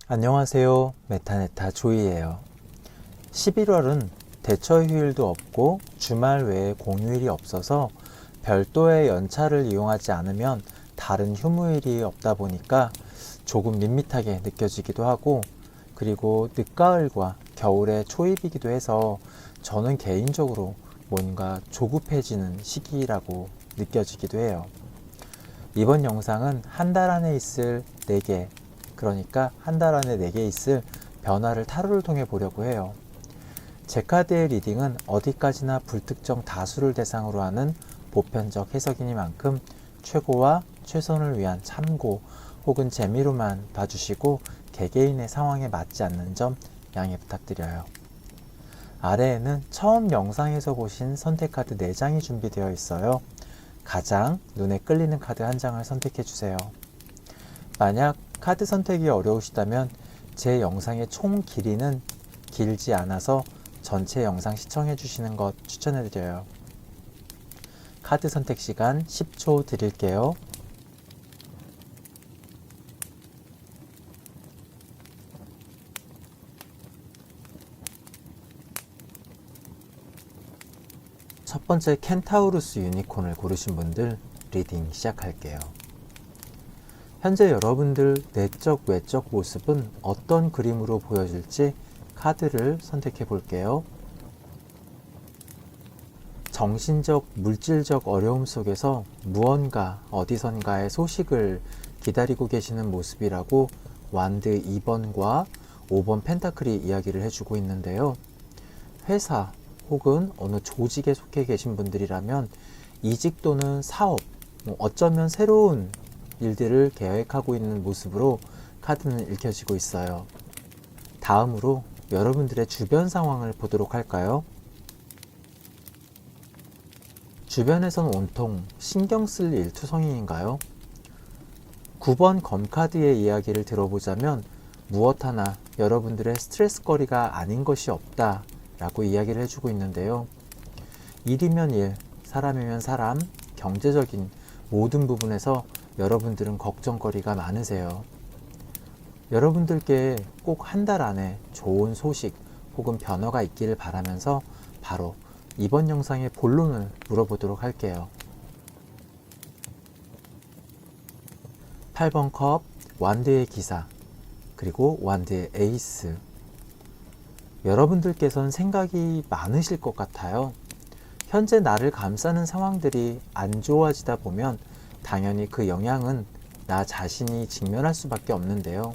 안녕하세요. 메타네타 조이예요. 11월은 대처 휴일도 없고 주말 외에 공휴일이 없어서 별도의 연차를 이용하지 않으면 다른 휴무일이 없다 보니까 조금 밋밋하게 느껴지기도 하고, 그리고 늦가을과 겨울의 초입이기도 해서 저는 개인적으로 뭔가 조급해지는 시기라고 느껴지기도 해요. 이번 영상은 한 달 안에 있을 4개, 그러니까 한 달 안에 4개 있을 변화를 타로를 통해 보려고 해요. 제 카드의 리딩은 어디까지나 불특정 다수를 대상으로 하는 보편적 해석이니만큼 최고와 최선을 위한 참고 혹은 재미로만 봐주시고 개개인의 상황에 맞지 않는 점 양해 부탁드려요. 아래에는 처음 영상에서 보신 선택 카드 4장이 준비되어 있어요. 가장 눈에 끌리는 카드 한 장을 선택해 주세요. 만약 카드 선택이 어려우시다면 제 영상의 총 길이는 길지 않아서 전체 영상 시청해 주시는 것 추천해 드려요. 카드 선택 시간 10초 드릴게요. 첫 번째 켄타우루스 유니콘을 고르신 분들 리딩 시작할게요. 현재 여러분들 내적 외적 모습은 어떤 그림으로 보여질지 카드를 선택해 볼게요. 정신적, 물질적 어려움 속에서 무언가 어디선가의 소식을 기다리고 계시는 모습이라고 완드 2번과 5번 펜타클이 이야기를 해주고 있는데요. 회사 혹은 어느 조직에 속해 계신 분들이라면 이직 또는 사업, 어쩌면 새로운 일들을 계획하고 있는 모습으로 카드는 읽혀지고 있어요. 다음으로 여러분들의 주변 상황을 보도록 할까요? 주변에선 온통 신경 쓸 일 투성이인가요? 9번 검카드의 이야기를 들어보자면 무엇 하나 여러분들의 스트레스거리가 아닌 것이 없다 라고 이야기를 해주고 있는데요. 일이면 일, 사람이면 사람, 경제적인 모든 부분에서 여러분들은 걱정거리가 많으세요. 여러분들께 꼭 한 달 안에 좋은 소식 혹은 변화가 있기를 바라면서 바로 이번 영상의 본론을 물어보도록 할게요. 8번 컵, 완드의 기사, 그리고 완드의 에이스. 여러분들께서는 생각이 많으실 것 같아요. 현재 나를 감싸는 상황들이 안 좋아지다 보면 당연히 그 영향은 나 자신이 직면할 수밖에 없는데요.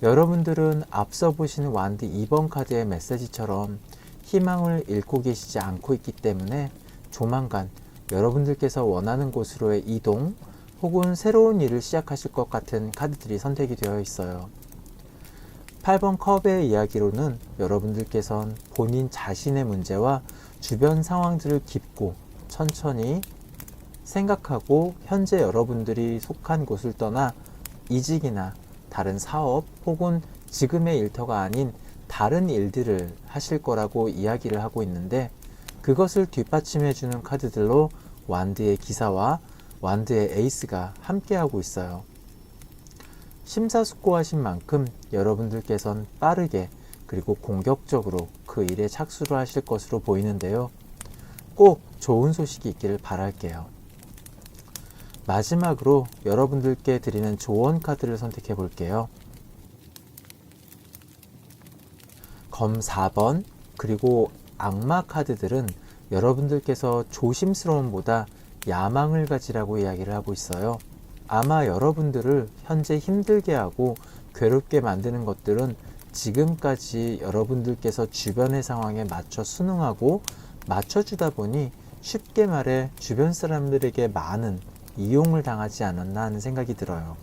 여러분들은 앞서 보신 완드 2번 카드의 메시지처럼 희망을 잃고 계시지 않고 있기 때문에 조만간 여러분들께서 원하는 곳으로의 이동 혹은 새로운 일을 시작하실 것 같은 카드들이 선택이 되어 있어요. 8번 컵의 이야기로는 여러분들께서는 본인 자신의 문제와 주변 상황들을 깊고 천천히 생각하고 현재 여러분들이 속한 곳을 떠나 이직이나 다른 사업 혹은 지금의 일터가 아닌 다른 일들을 하실 거라고 이야기를 하고 있는데, 그것을 뒷받침해주는 카드들로 완드의 기사와 완드의 에이스가 함께하고 있어요. 심사숙고하신 만큼 여러분들께선 빠르게 그리고 공격적으로 그 일에 착수를 하실 것으로 보이는데요. 꼭 좋은 소식이 있기를 바랄게요. 마지막으로 여러분들께 드리는 조언 카드를 선택해 볼게요. 검 4번 그리고 악마 카드들은 여러분들께서 조심스러움보다 야망을 가지라고 이야기를 하고 있어요. 아마 여러분들을 현재 힘들게 하고 괴롭게 만드는 것들은 지금까지 여러분들께서 주변의 상황에 맞춰 순응하고 맞춰주다 보니 쉽게 말해 주변 사람들에게 많은 이용을 당하지 않았나 하는 생각이 들어요.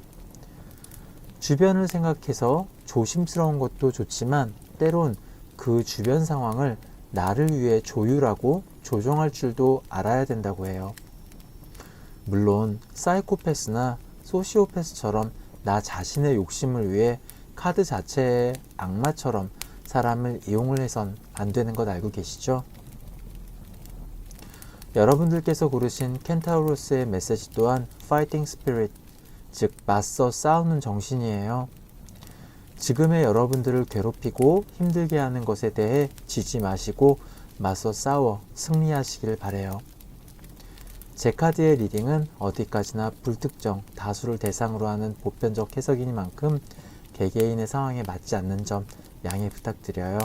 주변을 생각해서 조심스러운 것도 좋지만 때론 그 주변 상황을 나를 위해 조율하고 조정할 줄도 알아야 된다고 해요. 물론 사이코패스나 소시오패스처럼 나 자신의 욕심을 위해 카드 자체의 악마처럼 사람을 이용을 해선 안 되는 것 알고 계시죠? 여러분들께서 고르신 켄타우로스의 메시지 또한 파이팅 스피릿, 즉 맞서 싸우는 정신이에요. 지금의 여러분들을 괴롭히고 힘들게 하는 것에 대해 지지 마시고 맞서 싸워 승리하시길 바래요. 제 카드의 리딩은 어디까지나 불특정, 다수를 대상으로 하는 보편적 해석이니만큼 개개인의 상황에 맞지 않는 점 양해 부탁드려요.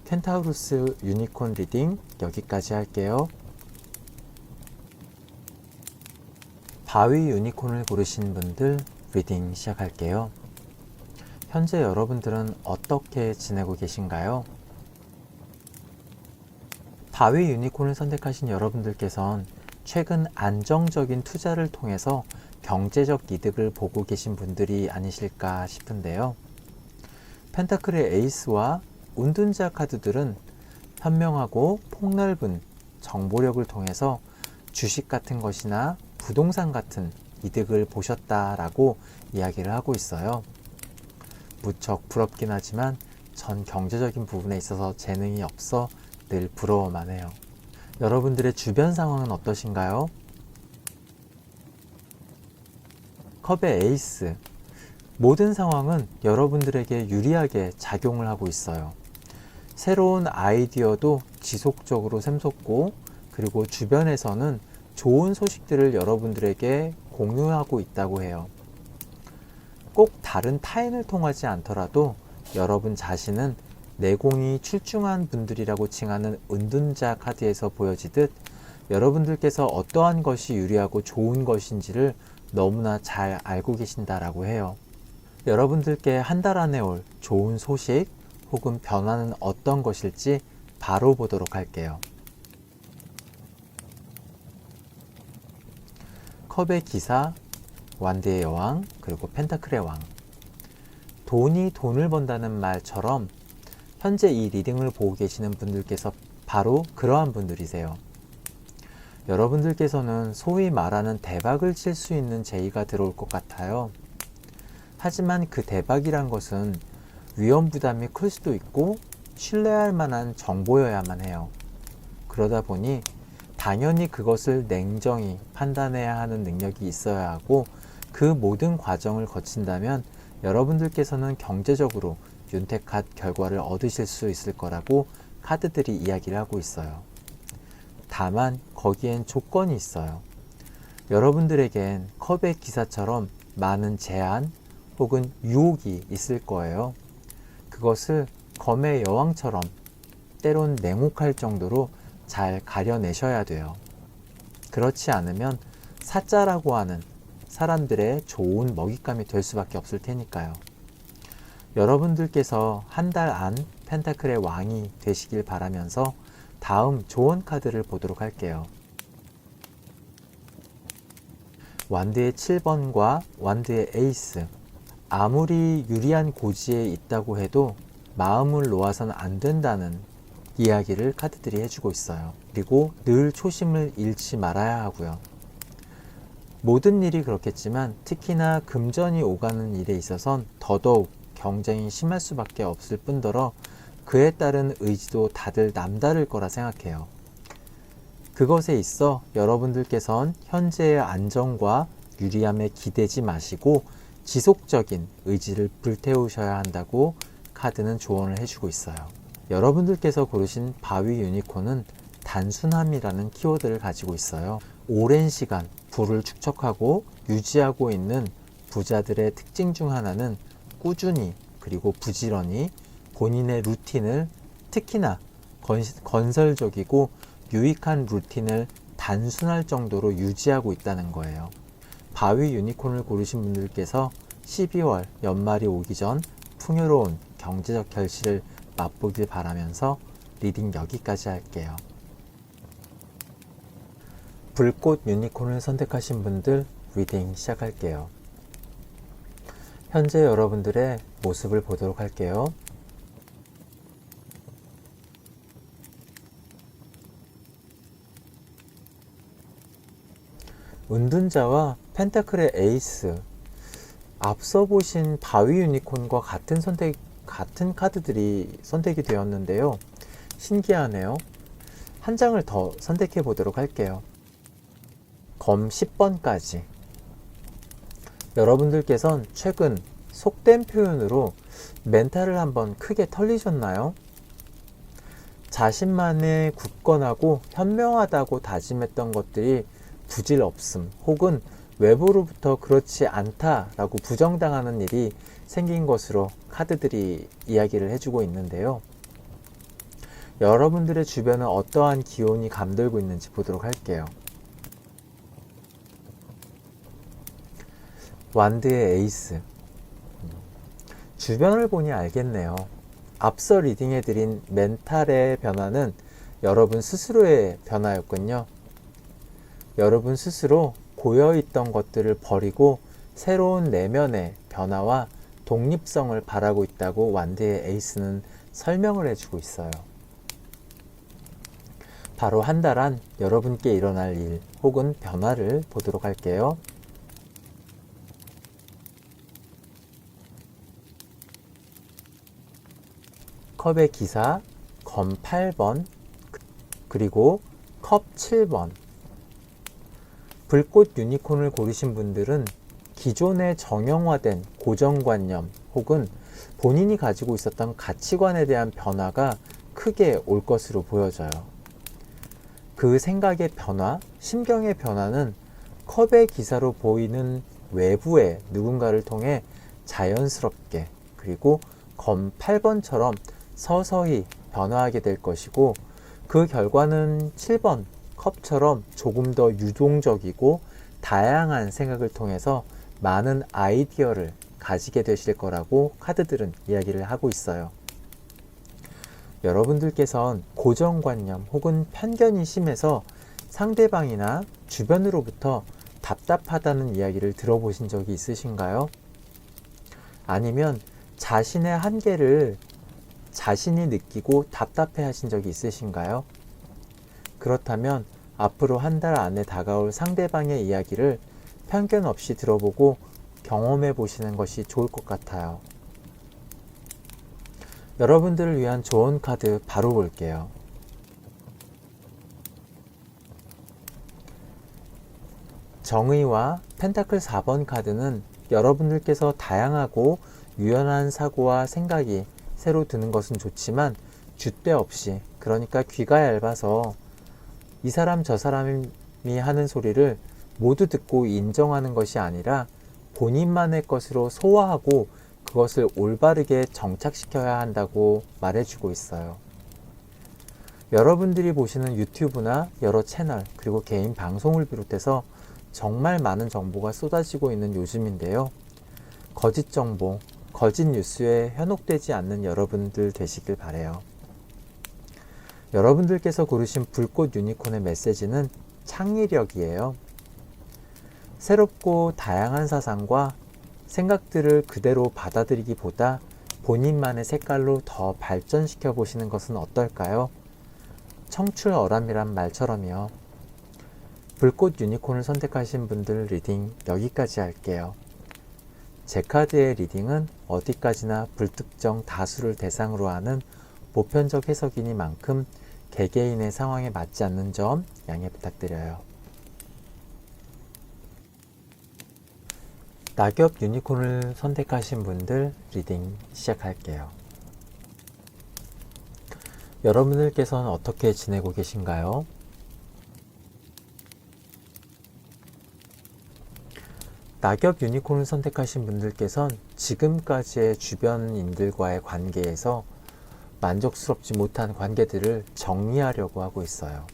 켄타우루스 유니콘 리딩 여기까지 할게요. 바위 유니콘을 고르신 분들 리딩 시작할게요. 현재 여러분들은 어떻게 지내고 계신가요? 바위 유니콘을 선택하신 여러분들께선 최근 안정적인 투자를 통해서 경제적 이득을 보고 계신 분들이 아니실까 싶은데요. 펜타클의 에이스와 운둔자 카드들은 현명하고 폭넓은 정보력을 통해서 주식 같은 것이나 부동산 같은 이득을 보셨다라고 이야기를 하고 있어요. 무척 부럽긴 하지만 전 경제적인 부분에 있어서 재능이 없어 늘 부러워만 해요. 여러분들의 주변 상황은 어떠신가요? 컵의 에이스. 모든 상황은 여러분들에게 유리하게 작용을 하고 있어요. 새로운 아이디어도 지속적으로 샘솟고, 그리고 주변에서는 좋은 소식들을 여러분들에게 공유하고 있다고 해요. 꼭 다른 타인을 통하지 않더라도 여러분 자신은 내공이 출중한 분들이라고 칭하는 은둔자 카드에서 보여지듯 여러분들께서 어떠한 것이 유리하고 좋은 것인지를 너무나 잘 알고 계신다라고 해요. 여러분들께 한 달 안에 올 좋은 소식 혹은 변화는 어떤 것일지 바로 보도록 할게요. 컵의 기사, 완드의 여왕, 그리고 펜타클의 왕. 돈이 돈을 번다는 말처럼 현재 이 리딩을 보고 계시는 분들께서 바로 그러한 분들이세요. 여러분들께서는 소위 말하는 대박을 칠 수 있는 제의가 들어올 것 같아요. 하지만 그 대박이란 것은 위험 부담이 클 수도 있고 신뢰할 만한 정보여야만 해요. 그러다 보니 당연히 그것을 냉정히 판단해야 하는 능력이 있어야 하고, 그 모든 과정을 거친다면 여러분들께서는 경제적으로 윤택한 결과를 얻으실 수 있을 거라고 카드들이 이야기를 하고 있어요. 다만 거기엔 조건이 있어요. 여러분들에겐 컵의 기사처럼 많은 제한 혹은 유혹이 있을 거예요. 그것을 검의 여왕처럼 때론 냉혹할 정도로 잘 가려내셔야 돼요. 그렇지 않으면 사자라고 하는 사람들의 좋은 먹잇감이 될 수밖에 없을 테니까요. 여러분들께서 한 달 안 펜타클의 왕이 되시길 바라면서 다음 조언 카드를 보도록 할게요. 완드의 7번과 완드의 에이스. 아무리 유리한 고지에 있다고 해도 마음을 놓아서는 안 된다는 이야기를 카드들이 해주고 있어요. 그리고 늘 초심을 잃지 말아야 하고요. 모든 일이 그렇겠지만 특히나 금전이 오가는 일에 있어선 더더욱 경쟁이 심할 수밖에 없을 뿐더러 그에 따른 의지도 다들 남다를 거라 생각해요. 그것에 있어 여러분들께선 현재의 안정과 유리함에 기대지 마시고 지속적인 의지를 불태우셔야 한다고 카드는 조언을 해주고 있어요. 여러분들께서 고르신 바위 유니콘은 단순함이라는 키워드를 가지고 있어요. 오랜 시간 부를 축적하고 유지하고 있는 부자들의 특징 중 하나는 꾸준히 그리고 부지런히 본인의 루틴을, 특히나 건설적이고 유익한 루틴을 단순할 정도로 유지하고 있다는 거예요. 바위 유니콘을 고르신 분들께서 12월 연말이 오기 전 풍요로운 경제적 결실을 맛보길 바라면서 리딩 여기까지 할게요. 불꽃 유니콘을 선택하신 분들 리딩 시작할게요. 현재 여러분들의 모습을 보도록 할게요. 은둔자와 펜타클의 에이스. 앞서 보신 바위 유니콘과 같은 카드들이 선택이 되었는데요. 신기하네요. 한 장을 더 선택해 보도록 할게요. 검 10번까지. 여러분들께선 최근 속된 표현으로 멘탈을 한번 크게 털리셨나요? 자신만의 굳건하고 현명하다고 다짐했던 것들이 부질없음 혹은 외부로부터 그렇지 않다라고 부정당하는 일이 생긴 것으로 카드들이 이야기를 해주고 있는데요. 여러분들의 주변은 어떠한 기운이 감돌고 있는지 보도록 할게요. 완드의 에이스. 주변을 보니 알겠네요. 앞서 리딩해드린 멘탈의 변화는 여러분 스스로의 변화였군요. 여러분 스스로 고여있던 것들을 버리고 새로운 내면의 변화와 독립성을 바라고 있다고 완드의 에이스는 설명을 해주고 있어요. 바로 한 달 안 여러분께 일어날 일 혹은 변화를 보도록 할게요. 컵의 기사, 검 8번, 그리고 컵 7번. 불꽃 유니콘을 고르신 분들은 기존의 정형화된 고정관념 혹은 본인이 가지고 있었던 가치관에 대한 변화가 크게 올 것으로 보여져요. 그 생각의 변화, 심경의 변화는 컵의 기사로 보이는 외부의 누군가를 통해 자연스럽게 그리고 검 8번처럼 서서히 변화하게 될 것이고, 그 결과는 7번 컵처럼 조금 더 유동적이고 다양한 생각을 통해서 많은 아이디어를 가지게 되실 거라고 카드들은 이야기를 하고 있어요. 여러분들께선 고정관념 혹은 편견이 심해서 상대방이나 주변으로부터 답답하다는 이야기를 들어보신 적이 있으신가요? 아니면 자신의 한계를 자신이 느끼고 답답해 하신 적이 있으신가요? 그렇다면 앞으로 한 달 안에 다가올 상대방의 이야기를 편견 없이 들어보고 경험해 보시는 것이 좋을 것 같아요. 여러분들을 위한 좋은 카드 바로 볼게요. 정의와 펜타클 4번 카드는 여러분들께서 다양하고 유연한 사고와 생각이 새로 드는 것은 좋지만 줏대 없이, 그러니까 귀가 얇아서 이 사람 저 사람이 하는 소리를 모두 듣고 인정하는 것이 아니라 본인만의 것으로 소화하고 그것을 올바르게 정착시켜야 한다고 말해주고 있어요. 여러분들이 보시는 유튜브나 여러 채널 그리고 개인 방송을 비롯해서 정말 많은 정보가 쏟아지고 있는 요즘인데요. 거짓 정보, 거짓 뉴스에 현혹되지 않는 여러분들 되시길 바라요. 여러분들께서 고르신 불꽃 유니콘의 메시지는 창의력이에요. 새롭고 다양한 사상과 생각들을 그대로 받아들이기보다 본인만의 색깔로 더 발전시켜 보시는 것은 어떨까요? 청출어람이란 말처럼요. 불꽃 유니콘을 선택하신 분들 리딩 여기까지 할게요. 제 카드의 리딩은 어디까지나 불특정 다수를 대상으로 하는 보편적 해석이니만큼 개개인의 상황에 맞지 않는 점 양해 부탁드려요. 낙엽 유니콘을 선택하신 분들 리딩 시작할게요. 여러분들께서는 어떻게 지내고 계신가요? 낙엽 유니콘을 선택하신 분들께선 지금까지의 주변인들과의 관계에서 만족스럽지 못한 관계들을 정리하려고 하고 있어요.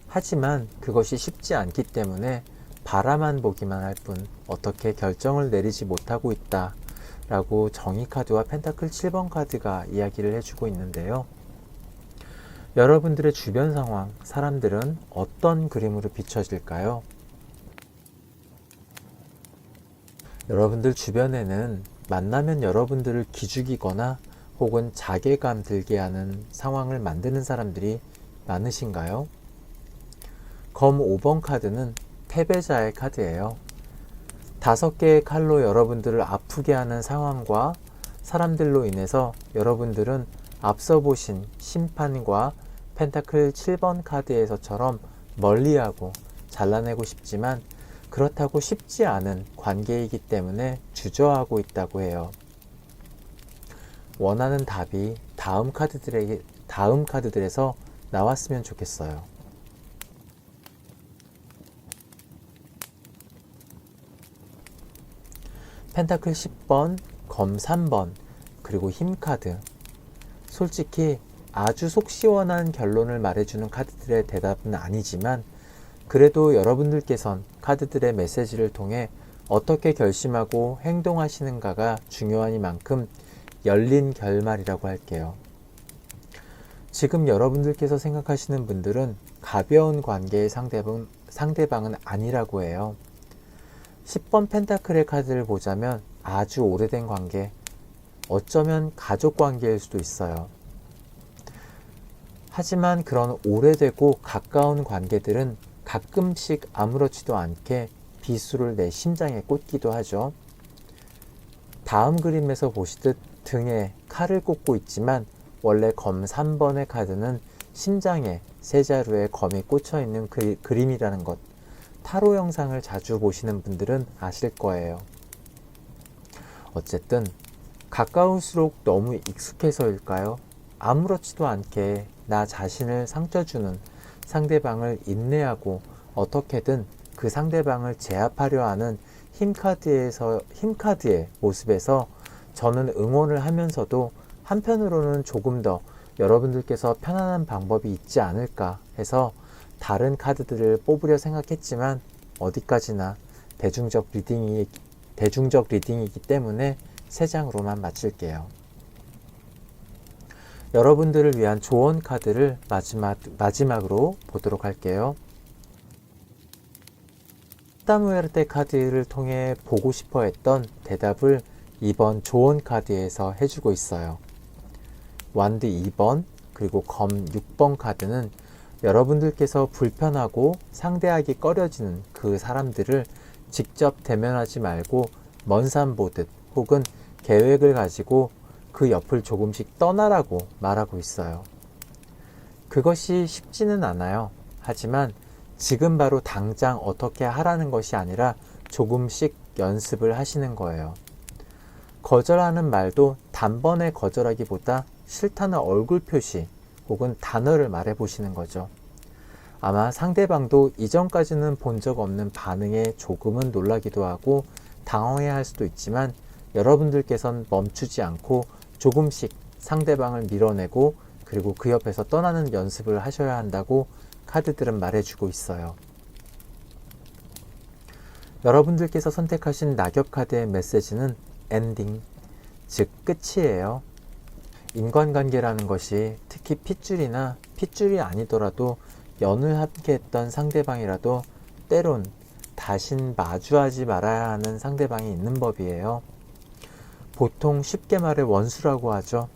하지만 그것이 쉽지 않기 때문에 바라만 보기만 할 뿐 어떻게 결정을 내리지 못하고 있다 라고 정의 카드와 펜타클 7번 카드가 이야기를 해주고 있는데요. 여러분들의 주변 상황, 사람들은 어떤 그림으로 비춰질까요? 여러분들 주변에는 만나면 여러분들을 기죽이거나 혹은 자괴감 들게 하는 상황을 만드는 사람들이 많으신가요? 검 5번 카드는 패배자의 카드예요. 5개의 칼로 여러분들을 아프게 하는 상황과 사람들로 인해서 여러분들은 앞서 보신 심판과 펜타클 7번 카드에서처럼 멀리하고 잘라내고 싶지만 그렇다고 쉽지 않은 관계이기 때문에 주저하고 있다고 해요. 원하는 답이 다음 카드들에서 나왔으면 좋겠어요. 펜타클 10번, 검 3번, 그리고 힘 카드. 솔직히 아주 속 시원한 결론을 말해주는 카드들의 대답은 아니지만 그래도 여러분들께선 카드들의 메시지를 통해 어떻게 결심하고 행동하시는가가 중요하니만큼 열린 결말이라고 할게요. 지금 여러분들께서 생각하시는 분들은 가벼운 관계의 상대방은 아니라고 해요. 10번 펜타클의 카드를 보자면 아주 오래된 관계, 어쩌면 가족 관계일 수도 있어요. 하지만 그런 오래되고 가까운 관계들은 가끔씩 아무렇지도 않게 비수를 내 심장에 꽂기도 하죠. 다음 그림에서 보시듯 등에 칼을 꽂고 있지만 원래 검 3번의 카드는 심장에 세 자루의 검이 꽂혀 있는 그림이라는 것, 타로 영상을 자주 보시는 분들은 아실 거예요. 어쨌든 가까울수록 너무 익숙해서일까요? 아무렇지도 않게 나 자신을 상처 주는 상대방을 인내하고 어떻게든 그 상대방을 제압하려 하는 힘카드의 모습에서 저는 응원을 하면서도 한편으로는 조금 더 여러분들께서 편안한 방법이 있지 않을까 해서 다른 카드들을 뽑으려 생각했지만 어디까지나 대중적 리딩이기 때문에 3장으로만 마칠게요. 여러분들을 위한 조언 카드를 마지막으로 보도록 할게요. 타무에르테 카드를 통해 보고 싶어 했던 대답을 이번 조언 카드에서 해주고 있어요. 완드 2번 그리고 검 6번 카드는 여러분들께서 불편하고 상대하기 꺼려지는 그 사람들을 직접 대면하지 말고 먼 산 보듯 혹은 계획을 가지고 그 옆을 조금씩 떠나라고 말하고 있어요. 그것이 쉽지는 않아요. 하지만 지금 바로 당장 어떻게 하라는 것이 아니라 조금씩 연습을 하시는 거예요. 거절하는 말도 단번에 거절하기보다 싫다는 얼굴 표시 혹은 단어를 말해보시는 거죠. 아마 상대방도 이전까지는 본 적 없는 반응에 조금은 놀라기도 하고 당황해할 수도 있지만 여러분들께선 멈추지 않고 조금씩 상대방을 밀어내고 그리고 그 옆에서 떠나는 연습을 하셔야 한다고 카드들은 말해주고 있어요. 여러분들께서 선택하신 낙엽 카드의 메시지는 엔딩, 즉 끝이에요. 인간관계라는 것이 특히 핏줄이 아니더라도 연을 함께 했던 상대방이라도 때론 다신 마주하지 말아야 하는 상대방이 있는 법이에요. 보통 쉽게 말해 원수라고 하죠.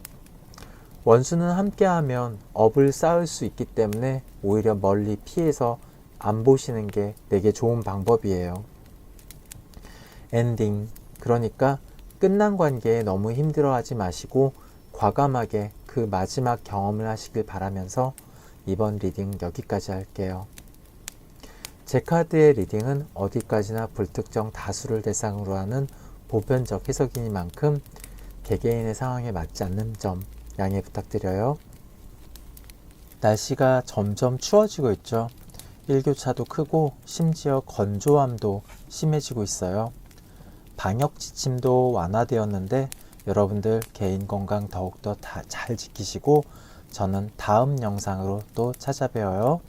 원수는 함께하면 업을 쌓을 수 있기 때문에 오히려 멀리 피해서 안 보시는 게 되게 좋은 방법이에요. 엔딩, 그러니까 끝난 관계에 너무 힘들어하지 마시고 과감하게 그 마지막 경험을 하시길 바라면서 이번 리딩 여기까지 할게요. 제 카드의 리딩은 어디까지나 불특정 다수를 대상으로 하는 보편적 해석이니만큼 개개인의 상황에 맞지 않는 점 양해 부탁드려요. 날씨가 점점 추워지고 있죠. 일교차도 크고 심지어 건조함도 심해지고 있어요. 방역 지침도 완화되었는데 여러분들 개인 건강 더욱더 잘 지키시고 저는 다음 영상으로 또 찾아뵈어요.